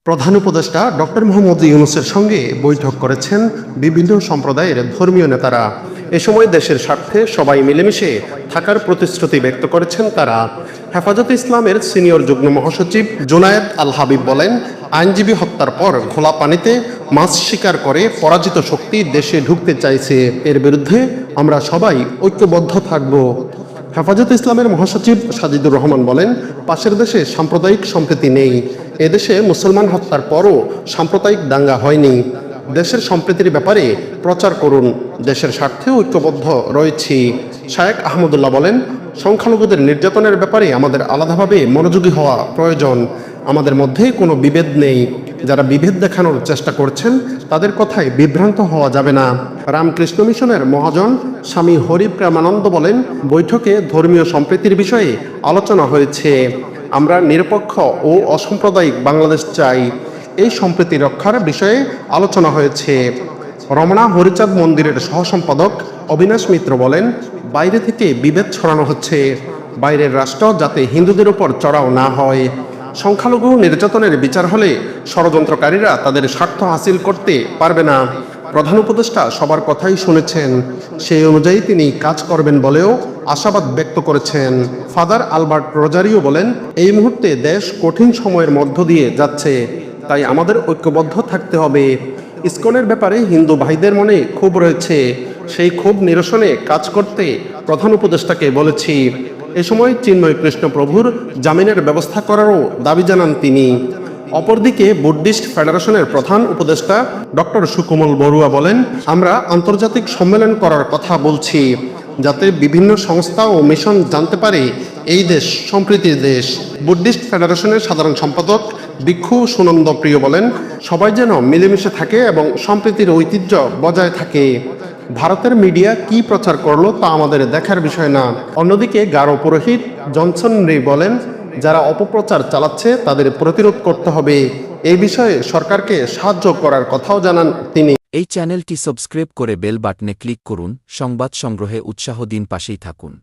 প্রধান উপদেষ্টা ডক্টর মোহাম্মদ ইউনূসের সঙ্গে বৈঠক করেছেন বিভিন্ন সম্প্রদায়ের ধর্মীয় নেতারা। এ সময় দেশের স্বার্থে সবাই মিলেমিশে থাকার প্রতিশ্রুতি ব্যক্ত করেছেন তারা। হেফাজতে ইসলামের সিনিয়র যুগ্ম মহাসচিব জুনায়েদ আল হাবিব বলেন, আইনজীবী হত্যার পর খোলা পানিতে মাছ শিকার করে পরাজিত শক্তি দেশে ঢুকতে চাইছে। এর বিরুদ্ধে আমরা সবাই ঐক্যবদ্ধ থাকব। হেফাজতে ইসলামের মহাসচিব সাজিদুর রহমান বলেন, পাশের দেশে সাম্প্রদায়িক সম্প্রীতি নেই। এদেশে মুসলমান হত্যার পরও সাম্প্রদায়িক দাঙ্গা হয়নি। দেশের সম্প্রীতির ব্যাপারে প্রচার করুন, দেশের স্বার্থে ঐক্যবদ্ধ রয়েছি। শায়েখ আহমদুল্লাহ বলেন, সংখ্যালঘুদের নির্যাতনের ব্যাপারে আমাদের আলাদাভাবে মনোযোগী হওয়া প্রয়োজন। আমাদের মধ্যে কোনো বিভেদ নেই। যারা বিভেদ দেখানোর চেষ্টা করছেন তাদের কথায় বিভ্রান্ত হওয়া যাবে না। রামকৃষ্ণ মিশনের মহাজন স্বামী হরিপ্রেমানন্দ বলেন, বৈঠকে ধর্মীয় সম্প্রীতির বিষয়ে আলোচনা হয়েছে। আমরা নিরপেক্ষ ও অসাম্প্রদায়িক বাংলাদেশ চাই। এই সম্প্রীতি রক্ষার বিষয়ে আলোচনা হয়েছে। রমনা হরিচাঁদ মন্দিরের সহসম্পাদক অবিনাশ মিত্র বলেন, বাইরে থেকে বিভেদ ছড়ানো হচ্ছে। বাইরের রাষ্ট্র যাতে হিন্দুদের উপর চড়াও না হয়। সংখ্যালঘু নির্যাতনের বিচার হলে ষড়যন্ত্রকারীরা তাদের স্বার্থ হাসিল করতে পারবে না। প্রধান উপদেষ্টা সবার কথাই শুনেছেন, সেই অনুযায়ী তিনি কাজ করবেন বলেও আশাবাদ ব্যক্ত করেছেন। ফাদার আলবার্ট রোজারিও বলেন, এই মুহূর্তে দেশ কঠিন সময়ের মধ্য দিয়ে যাচ্ছে, তাই আমাদের ঐক্যবদ্ধ থাকতে হবে। ইসকনের ব্যাপারে হিন্দু ভাইদের মনে ক্ষোভ রয়েছে, সেই ক্ষোভ নিরসনে কাজ করতে প্রধান উপদেষ্টাকে বলেছি। এ সময় চিন্ময় কৃষ্ণ প্রভুর জামিনের ব্যবস্থা করারও দাবি জানান তিনি। অপরদিকে বুদ্ধিস্ট ফেডারেশনের প্রধান উপদেষ্টা ডক্টর সুকোমল বড়ুয়া বলেন, আমরা আন্তর্জাতিক সম্মেলন করার কথা বলছি, যাতে বিভিন্ন সংস্থা ও মিশন জানতে পারে এই দেশ সম্প্রীতির দেশ। বুদ্ধিস্ট ফেডারেশনের সাধারণ সম্পাদক ভিক্ষু সুনন্দ প্রিয় বলেন, সবাই যেন মিলেমিশে থাকে এবং সম্প্রীতির ঐতিহ্য বজায় থাকে। ভারতের মিডিয়া কি প্রচার করলো তা আমাদের দেখার বিষয় না। অন্যদিকে গারো পুরোহিত জনসন রি বলেন, যারা অপপ্রচার চালাচ্ছে তাদের প্রতিরোধ করতে হবে। এই বিষয়ে সরকারকে সাহায্য করার কথাও জানান তিনি। এই চ্যানেলটি সাবস্ক্রাইব করে বেল বাটনে ক্লিক করুন। সংবাদ সংগ্রহে উৎসাহ দিন, পাশেই থাকুন।